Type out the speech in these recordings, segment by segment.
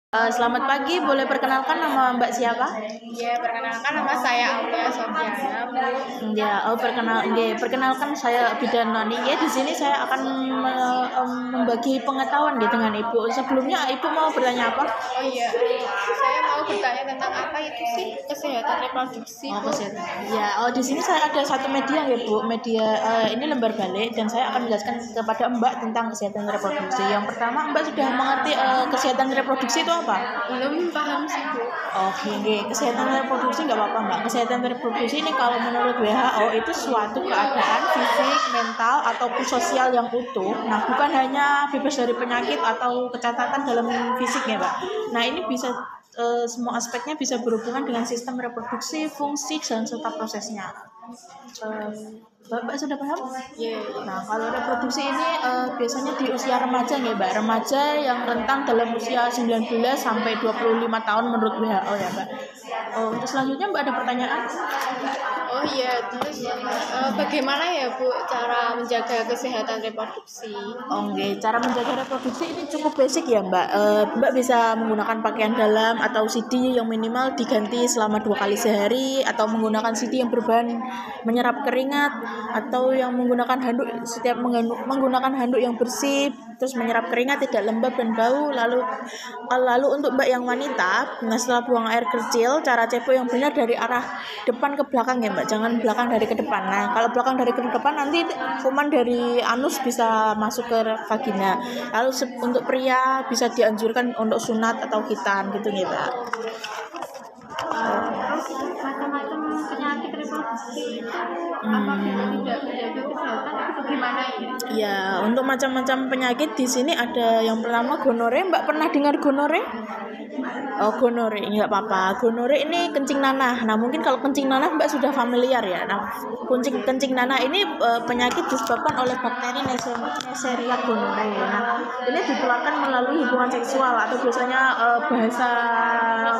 Selamat pagi, boleh perkenalkan nama Mbak siapa? Ya, perkenalkan nama saya Aulia Sofiana, Bu. Ya, perkenalkan saya Bidan Nani. Ya, di sini saya akan membagi pengetahuan dengan Ibu. Sebelumnya Ibu mau bertanya apa? Oh iya, saya mau bertanya tentang apa itu sih kesehatan reproduksi, Oh, Bu? kesehatan. Ya, di sini saya ada satu media ya, Bu. Media ini lembar balik dan saya akan menjelaskan kepada Mbak tentang kesehatan reproduksi. Yang pertama, Mbak sudah mengerti kesehatan reproduksi itu apa? Belum paham sih, Bu. Oke, kesehatan reproduksi nggak apa-apa Mbak. Kesehatan reproduksi ini kalau menurut WHO itu suatu keadaan fisik, mental, ataupun sosial yang utuh. Nah, bukan hanya bebas dari penyakit atau kecacatan dalam fisiknya Mbak. Nah, ini bisa semua aspeknya bisa berhubungan dengan sistem reproduksi, fungsi, dan serta prosesnya. Mbak sudah paham? Iya. Nah, kalau reproduksi ini biasanya di usia remaja ya, Mbak. Remaja yang rentang dalam usia 19 sampai 25 tahun menurut WHO ya, Mbak. Untuk selanjutnya Mbak ada pertanyaan? Oh iya, terus bagaimana ya, Bu, cara menjaga kesehatan reproduksi? Oke, cara menjaga reproduksi ini cukup basic ya Mbak. Mbak bisa menggunakan pakaian dalam atau CD yang minimal diganti selama 2 kali sehari, atau menggunakan CD yang berbahan menyerap keringat, atau yang menggunakan handuk setiap menggunakan handuk yang bersih, terus menyerap keringat, tidak lembab dan bau. Lalu untuk Mbak yang wanita, nah setelah buang air kecil, cara cepo yang benar dari arah depan ke belakang ya Mbak, jangan belakang dari ke depan. Nah, kalau belakang dari ke depan nanti kuman dari anus bisa masuk ke vagina. Lalu untuk pria bisa dianjurkan untuk sunat atau khitan gitu nih Mbak. Terus macam-macam penyakit reproduksi itu apabila tidak menjaga kesehatan itu bagaimana ya? Ya, untuk macam-macam penyakit di sini ada yang pertama gonore. Mbak pernah dengar gonore? Oh, gonore, nggak apa-apa. Gonore ini kencing nanah. Nah, mungkin kalau kencing nanah Mbak sudah familiar ya. Nah, kencing nanah ini penyakit disebabkan oleh bakteri Neisseria gonorrhoeae. Nah, ini ditularkan melalui hubungan seksual atau biasanya bahasa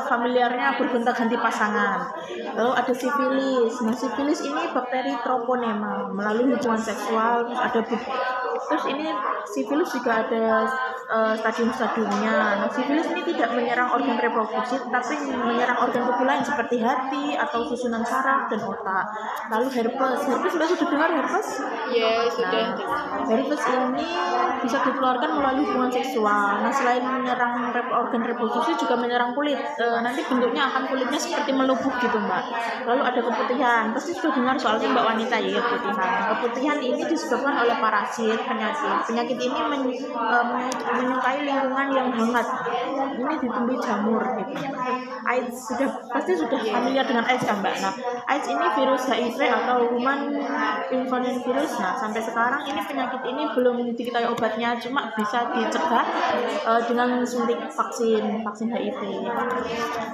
familiarnya bergonta-ganti pasangan. Lalu ada sifilis. Nah, sifilis ini bakteri Treponema melalui hubungan seksual. Terus ini sifilis juga ada stadium-stadiumnya. Nah, sifilis ini tidak menyerang organ reproduksi, tapi menyerang organ tubuh lain seperti hati atau susunan saraf dan otak. Lalu herpes sudah dengar herpes? Ya, sudah. Herpes ini bisa ditularkan melalui hubungan seksual. Nah, selain menyerang organ reproduksi juga menyerang kulit. Nanti bentuknya kulitnya seperti melubuk gitu Mbak. Lalu ada keputihan. Pasti sudah dengar soalnya Mbak wanita ya, keputihan. Keputihan ini disebabkan oleh parasit penyakit. Penyakit ini menyukai lingkungan yang hangat. Ini ditumbuhi jamur gitu. AIDS pasti sudah familiar dengan AIDS kan Mbak. Nah, AIDS ini virus HIV atau human papillomavirus. Nah, sampai sekarang ini penyakit ini belum diketahui obatnya, cuma bisa dicegah dengan suntik vaksin HIV.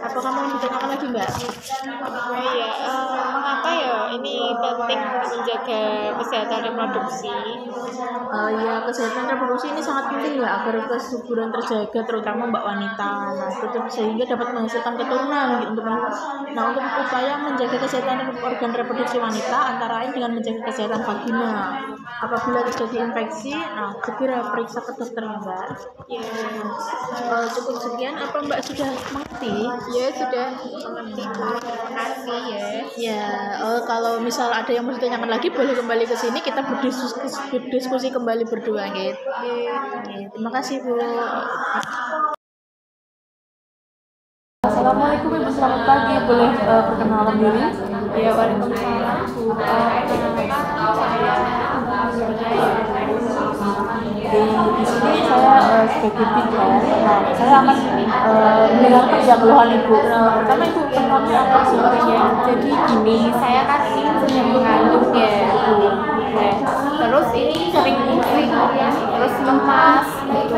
Apa kamu mau ditanyakan lagi Mbak? Oh iya, mengapa ya ini penting untuk menjaga kesehatan reproduksi? Ya, kesehatan reproduksi ini sangat penting ya agar kesuburan terjaga, terutama Mbak wanita. Nah, sehingga dapat menghasilkan keturunan gitu. Untuk upaya menjaga kesehatan organ reproduksi wanita antara lain dengan menjaga kesehatan vagina. Apabila terjadi infeksi, segera periksa ke dokter Mbak. Ya, Cukup sekian. Apa Mbak sudah mengerti? ya sudah mengerti Bu. Terima kasih ya. Ya, kalau misal ada yang mau ditanyakan lagi boleh kembali ke sini, kita berdiskusi kembali berdua gitu. Terima kasih Bu. Assalamualaikum Ibu, selamat pagi. Boleh perkenalan diri? Ya, waalaikumsalam. Di sini saya sebagai bidan. Nah, saya akan mendengarkan yang keluhan Ibu. Pertama Ibu penyebabnya apa sih? Jadi gini, saya kan ini sedang mengandung ya Bu. Nah, terus ini sering pusing, terus lemas gitu.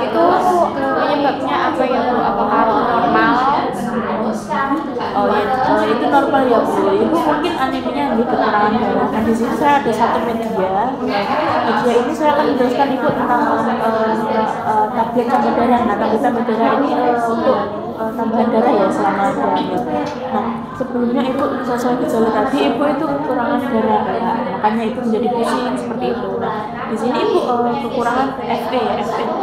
Itu penyebabnya apa ya Bu? Apakah normal? Itu normal ya Bu. Ibu mungkin anemia kekurangan darah. Nah, di sini saya ada satu media. Media ini saya akan menjelaskan Ibu tentang tablet tambah darah. Nah, tablet tambah darah ini untuk tambahan darah ya selama hamil. Nah, sebelumnya Ibu sesuai gejala tadi Ibu itu kekurangan darah ya. Makanya Ibu menjadi pusing seperti itu. Nah, di sini Ibu kekurangan Fe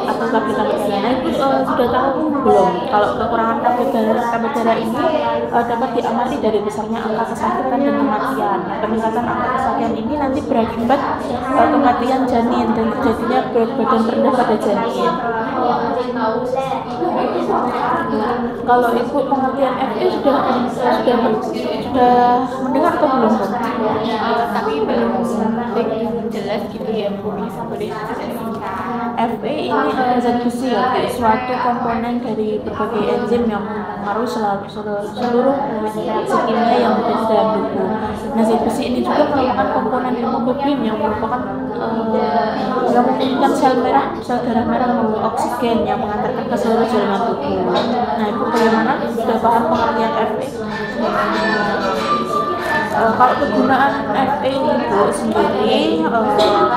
atau tablet darah. Nah itu sudah tahu belum kalau kekurangan tablet darah ini dapat diamati dari besarnya angka kesakitan dan kematian. Nah, peningkatan angka kesakitan ini nanti berakibat kematian janin dan terjadinya berat badan rendah pada janin. Kalau ibu pengertian FE sudah mendengar atau belum? Tapi belum jelas gitu ya, bisa boleh FE ini zat besi ya, suatu komponen dari berbagai enzim yang mempengaruhi seluruh reaksi kimia yang terjadi dalam tubuh. Nah, zat besi ini juga merupakan komponen hemoglobin yang merupakan yang memungkinkan sel darah merah melalui oksigen yang mengantarkan ke seluruh jaringan tubuh. Nah, ibu bagaimana? Sudah paham pengertian FE? Kalau kegunaan FE itu sendiri,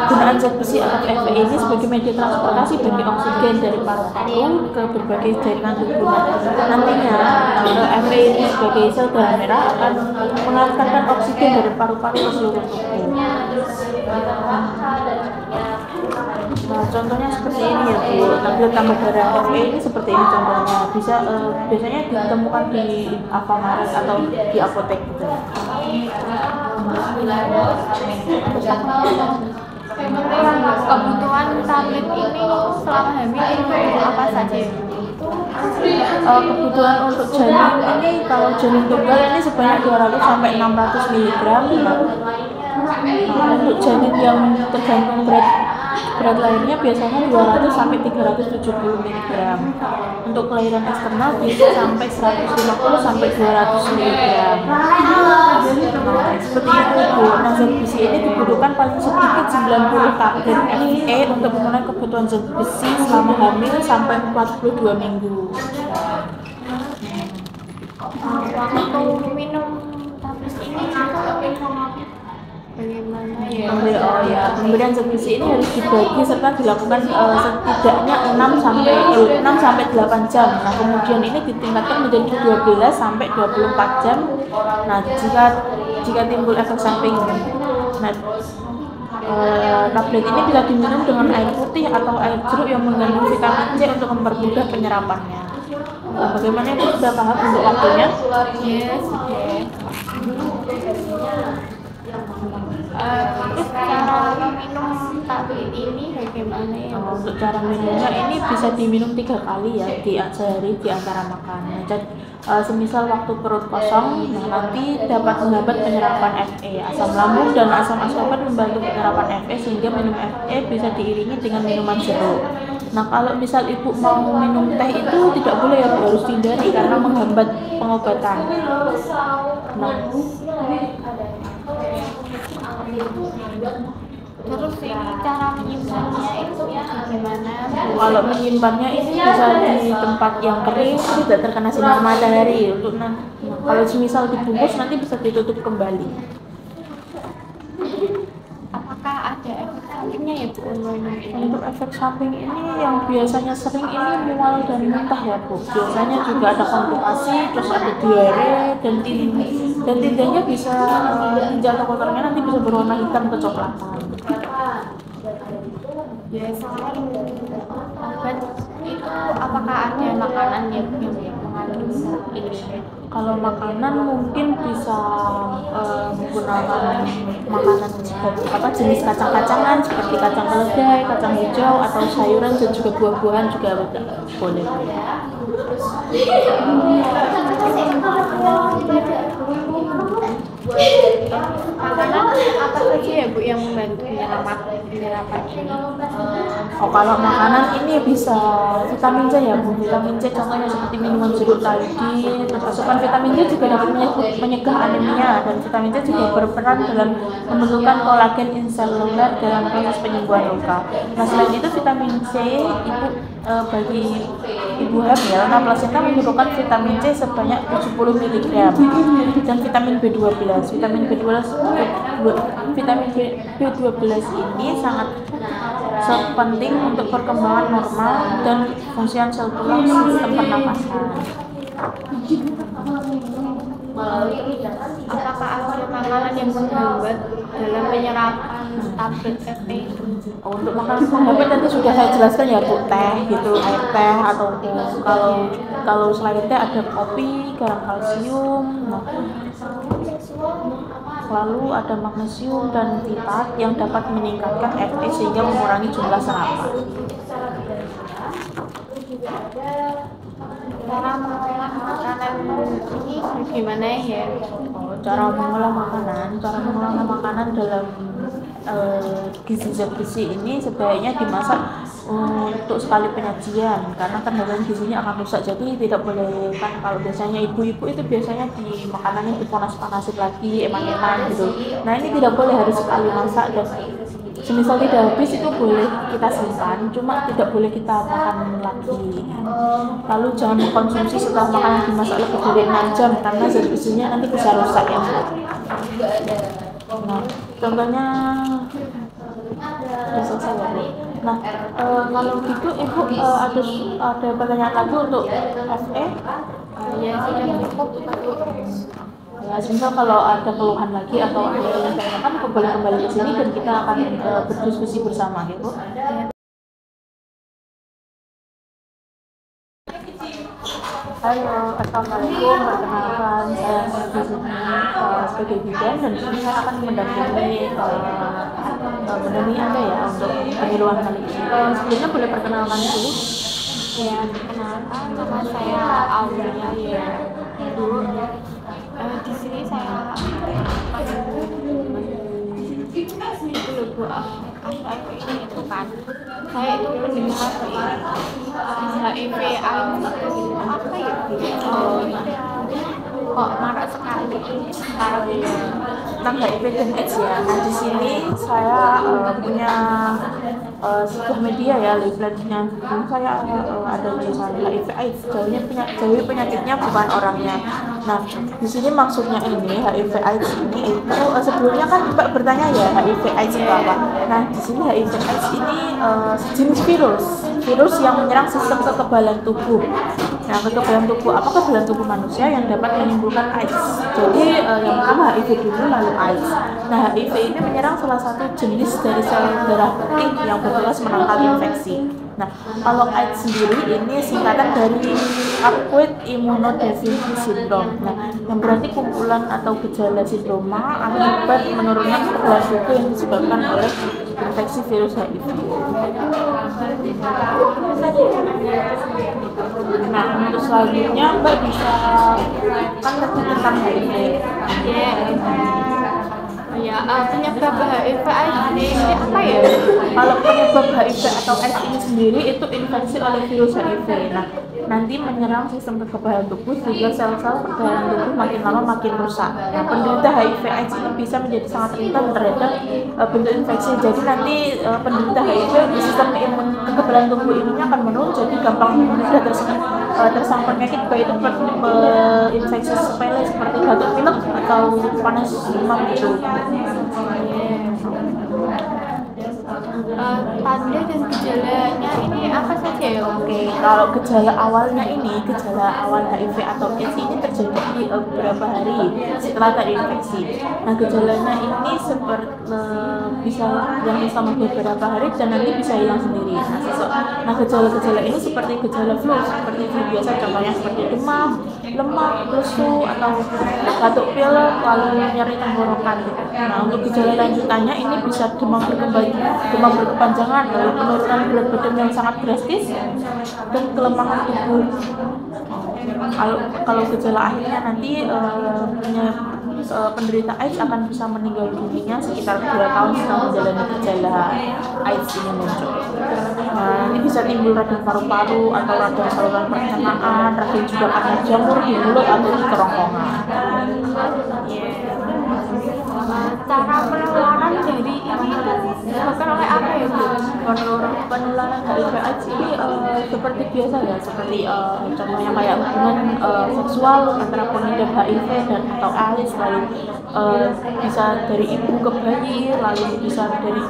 gunaan zat besi atau FE ini sebagai media transportasi bagi oksigen dari paru-paru ke berbagai jaringan tubuh. Nantinya FE ini sebagai sel darah merah akan mengantarkan oksigen dari paru-paru ke seluruh tubuh. Nah, contohnya seperti ini ya Bu, tablet tambah darah FE ini seperti ini contohnya. Biasanya ditemukan di Alfamart atau di apotek gitu. Kebutuhan tablet ini selama hamil itu apa saja? Kebutuhan untuk janin ini, kalau janin tunggal ini sebanyak 200 sampai 600 mg. Untuk janin yang tergantung berat lahirnya biasanya 200 sampai 370 mg. Untuk kelahiran eksternal bisa sampai 150 sampai 200 mg. Nah, seperti itu Bu. Nah, zat besi ini dibutuhkan paling sedikit 90 tablet FE untuk memenuhi kebutuhan zat besi selama hamil sampai 42 minggu. Waktu minum tablet ini bagaimana ya? Oh ya, pemberian zat besi ini harus dibagi serta dilakukan setidaknya 6 sampai 8 jam. Nah, kemudian ini ditingkatkan menjadi 12 sampai 24 jam. Nah, jika timbul efek samping. Nah, tablet ini bisa diminum dengan air putih atau air jeruk yang mengandung vitamin C untuk mempermudah penyerapannya. Nah, bagaimana Ibu sudah paham untuk waktunya? Yes, oke. Terus cara minum tablet ini bagaimana ya? Untuk cara minumnya ini bisa diminum 3 kali ya sehari di antara makan. Nah, semisal waktu perut kosong, nah nanti dapat menghambat penyerapan Fe. Asam lambung dan asam ascorbat membantu penyerapan Fe sehingga minum Fe bisa diiringi dengan minuman jeruk. Nah, kalau misal ibu mau minum teh itu tidak boleh ya, harus dihindari karena menghambat pengobatan. Nah, Terus ini cara menyimpannya itu gimana? kalau menyimpannya ini bisa di tempat yang kering, tidak terkena sinar matahari. Kalau semisal dibungkus nanti bisa ditutup kembali. Apakah ada efek sampingnya ya Bu? Untuk efek samping ini yang biasanya sering ini mual dan muntah ya Bu. Biasanya juga ada komplikasi, terus ada diare dan tindanya bisa tinja atau kotornya nanti bisa berwarna hitam kecoklatan. Selain obat itu apakah ada makanan yang mengandung ini? Kalau makanan mungkin bisa menggunakan makanan jenis kacang-kacangan seperti kacang keledai, kacang hijau atau sayuran dan juga buah-buahan juga boleh. Makanan apa saja ya Bu yang membantu penyerapan ini? Oh, kalau makanan ini bisa vitamin C ya Bu. Vitamin C contohnya seperti minuman jeruk tadi. Terus asupan vitamin C juga dapat menyegah anemia, dan vitamin C juga berperan dalam membentukkan kolagen inseluler dalam proses penyembuhan luka. Nah, selain itu vitamin C bagi ibu hamil, nah plasenta membutuhkan vitamin C sebanyak 70 mg dan vitamin B12. Vitamin B12 ini sangat penting untuk perkembangan normal dan fungsi sel tulang sistem pernapasan. Apakah ada makanan yang menghambat dalam penyerapan tablet FE? Untuk makanan penghambat nanti sudah saya jelaskan ya Bu, teh gitu, air teh atau kalau selain teh ada kopi, garam kalsium. Nah, lalu ada magnesium dan titat yang dapat meningkatkan Fe sehingga mengurangi jumlah sarapan. Cara mengolah makanan ini gimana ya? Cara mengolah makanan dalam gizi zat besi ini sebaiknya dimasak untuk sekali penyajian karena kandungan gizinya akan rusak, jadi tidak boleh, kan kalau biasanya ibu-ibu itu biasanya di makanannya dipanas-panasin lagi eman-eman gitu. Nah ini tidak boleh, harus sekali masak, dan semisal tidak habis itu boleh kita simpan, cuma tidak boleh kita makan lagi. Lalu jangan mengkonsumsi setelah makanan dimasak lebih dari 6 jam karena zat besinya nanti bisa rusak ya. Nah, contohnya sudah selesai ya Bu. Nah, kalau gitu Ibu ada pertanyaan lagi untuk FE? Ya sudah cukup. Ya, misal kalau ada keluhan lagi atau ada yang ditanyakan, boleh kembali ke sini dan kita akan berdiskusi bersama ya Bu. Halo, assalamualaikum. Perkenalkan, saya di sini sebagai bidan, dan di sini saya akan mendampingi Anda ya untuk penyuluhan kali ini. Sebelumnya boleh perkenalkan dulu? Ya, kenalkan nama saya Aulia ya. Dulu di sini saya itu loh Bu, HIV ini itu kan saya itu pendengar HIV AIDS itu apa ya Bu? Kok marak sekali sekarang ini tentang HIV dan AIDS ya. Nah di sini saya punya sebuah media ya, leafletnya. Saya ada tulisan HIV AIDS, jauhi penyakitnya bukan orangnya. Nah di sini maksudnya ini HIV AIDS ini itu sebelumnya kan Mbak bertanya ya HIV AIDS itu apa. Nah di sini HIV AIDS ini sejenis virus yang menyerang sistem kekebalan tubuh. Nah, kekebalan tubuh, apa kekebalan tubuh manusia yang dapat menimbulkan AIDS. Jadi yang pertama HIV dulu lalu AIDS. Nah, HIV ini menyerang salah satu jenis dari sel darah putih yang bertugas menangkal infeksi. Nah, kalau AIDS sendiri ini singkatan dari Acute Immunodeficiency Syndrome. Nah, yang berarti kumpulan atau gejala sindroma akibat menurunnya kekebalan tubuh yang disebabkan oleh infeksi virus HIV. Nah, untuk selanjutnya Mbak bisa kan tentang HIV. Ya, penyebab HIV AIDS ini apa ya? Kalau penyebab HIV atau AIDS ini sendiri itu infeksi oleh virus HIV. Nah, nanti menyerang sistem kekebalan tubuh sehingga sel-sel pertahanan tubuh makin lama makin rusak. Nah, penderita HIV AIDS ini bisa menjadi sangat rentan terhadap bentuk infeksi. Jadi nanti penderita HIV di sistem imun kekebalan tubuh ini akan menurun, jadi gampang mudah tersangkut penyakit, baik itu infeksi sepele seperti batuk pilek atau panas demam gitu. Tanda dan gejalanya ini apa saja ya? Oke, kalau gejala awalnya ini, gejala awal HIV atau AIDS ini terjadi beberapa hari setelah terinfeksi. Nah, gejalanya ini bisa yang selama beberapa hari dan nanti bisa hilang sendiri. Nah, gejala-gejala ini seperti gejala flu, seperti flu biasa, contohnya seperti demam, lemah, lesu, atau batuk pilek, lalu nyeri tenggorokan. Nah, untuk gejala lanjutannya ini bisa demam berkepanjangan, lalu penurunan berat badan yang sangat drastis, dan kelemahan tubuh. Kalau gejala akhirnya nanti penderita AIDS akan bisa meninggal dunia sekitar 2 tahun setelah menjalani gejala AIDS ini muncul. Nah, ini bisa timbul radang paru-paru atau radang saluran pencernaan, radang juga karena jamur di mulut atau di kerongkongan. Cara penularan dari ini disebabkan oleh apa ya Bu? Penularan HIV AIDS ini seperti biasa ya, seperti contohnya kayak hubungan seksual antara pengidap HIV dan atau AIDS, lalu bisa dari ibu ke bayi, lalu bisa dari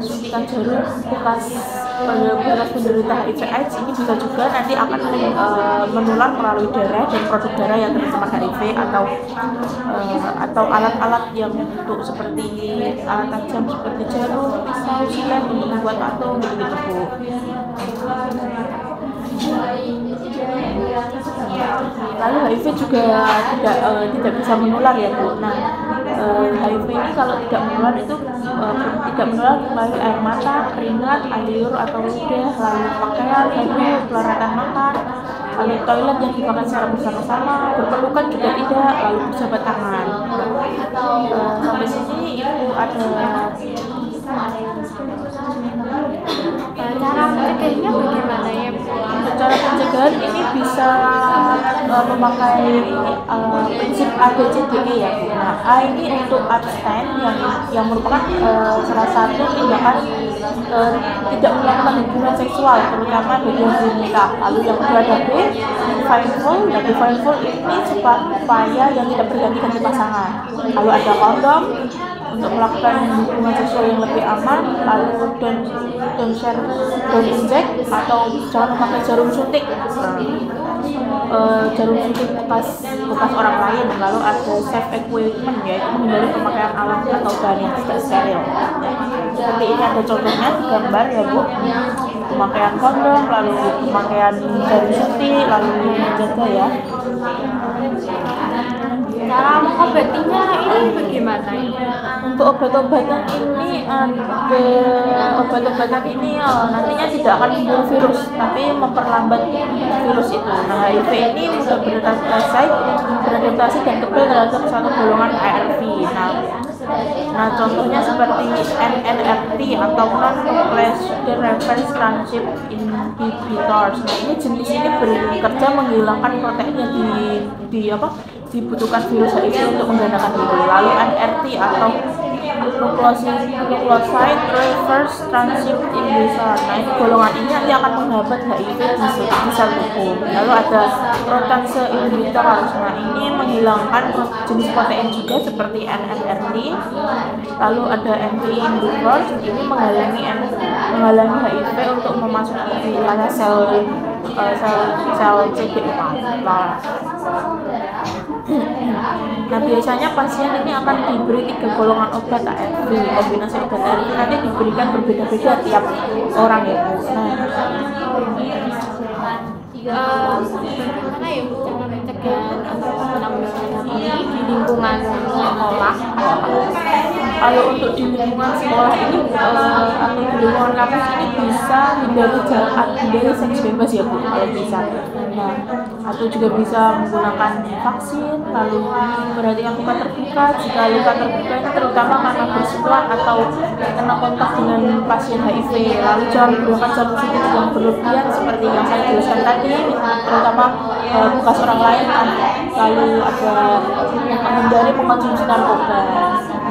suntikan jarum bekas penderita HIV/AIDS ini bisa juga nanti akan menular melalui darah dan produk darah yang tercemar HIV atau alat-alat yang untuk seperti alat tajam seperti jarum, pisau, silet untuk membuat tato gitu-gitu Bu. Lalu HIV juga tidak bisa menular ya Bu. Nah, HIV ini kalau tidak menular itu tidak menular melalui air mata, keringat, air liur atau ludah, lalu pakaian, baju, pelaratan makan, lalu toilet yang dipakai secara bersama-sama, berpelukan juga tidak, lalu berjabat tangan. Sampai sini Ibu ada Cara mencegahnya bagaimana ya Bu? cara pencegahan ini bisa memakai prinsip ABCDE ya Bu. Nah, A ini untuk abstain yang merupakan salah satu tindakan tidak melakukan hubungan seksual terutama bagi yang belum menikah. Lalu yang kedua ada B, mindful. Nah, mindful ini supaya yang tidak berganti-ganti pasangan. Lalu ada kondom untuk melakukan hubungan seksual yang lebih aman. Lalu don't share, don't inject atau jangan memakai jarum suntik. Jarum suntik bekas orang lain. Lalu ada safe equipment, yaitu menghindari pemakaian alat atau bahan yang tidak steril. Seperti ini ada contohnya di gambar ya Bu. Pemakaian kondom, lalu pemakaian jarum suntik, lalu menjaga ya. Cara mengobatinya ini bagaimana? Untuk obat-obatan ini nantinya tidak akan membunuh virus, tapi memperlambat virus itu. Nah, HIV ini mudah beradaptasi dan kebal terhadap suatu golongan ARV. Nah, contohnya seperti NNRT atau non-nucleoside reverse transcript inhibitors. Nah, ini jenis ini bekerja menghilangkan protein yang dibutuhkan virus HIV untuk menggandakan diri. Lalu NRT atau nucleoside reverse transcript inhibitor. Nah, ini golongan ini nanti akan menghambat HIV di sel tubuh. Lalu ada protease inhibitors. Nah, ini menghilangkan jenis protein juga seperti NNRT. Lalu ada MVI inhibitors. Ini menghalangi HIV untuk memasuki wilayah sel CD4. Nah, biasanya pasien ini akan diberi 3 golongan obat ARV. Kombinasi obat ARV nanti diberikan berbeda-beda tiap orang ya Bu. Bagaimana ya Bu cara pencegahan atau penanggulangan ini di lingkungan sekolah? Kalau untuk di lingkungan sekolah ini atau di lingkungan kampus ini bisa hindari seks bebas ya Bu kalau bisa. Nah, atau juga bisa menggunakan vaksin, lalu perhatikan luka terbuka. Jika luka terbuka ini terutama karena bersentuhan atau kena kontak dengan pasien HIV. Lalu jangan menggunakan jarum suntik yang berlebihan seperti yang saya jelaskan tadi, terutama bekas orang lain. Lalu ada menghindari mengkonsumsi narkoba.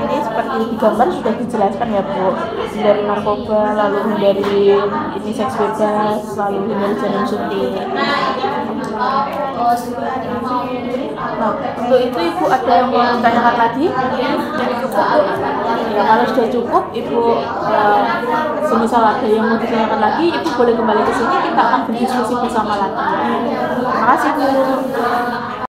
Ini seperti di gambar sudah dijelaskan ya Bu, hindari narkoba, lalu hindari ini seks bebas, lalu hindari jarum suntik. Nah, untuk itu Ibu ada yang mau ditanyakan lagi? Jadi cukup. Ya, kalau sudah cukup Ibu semisal ada yang mau ditanyakan lagi, Ibu boleh kembali ke sini, kita akan berdiskusi bersama lagi. Terima kasih Bu.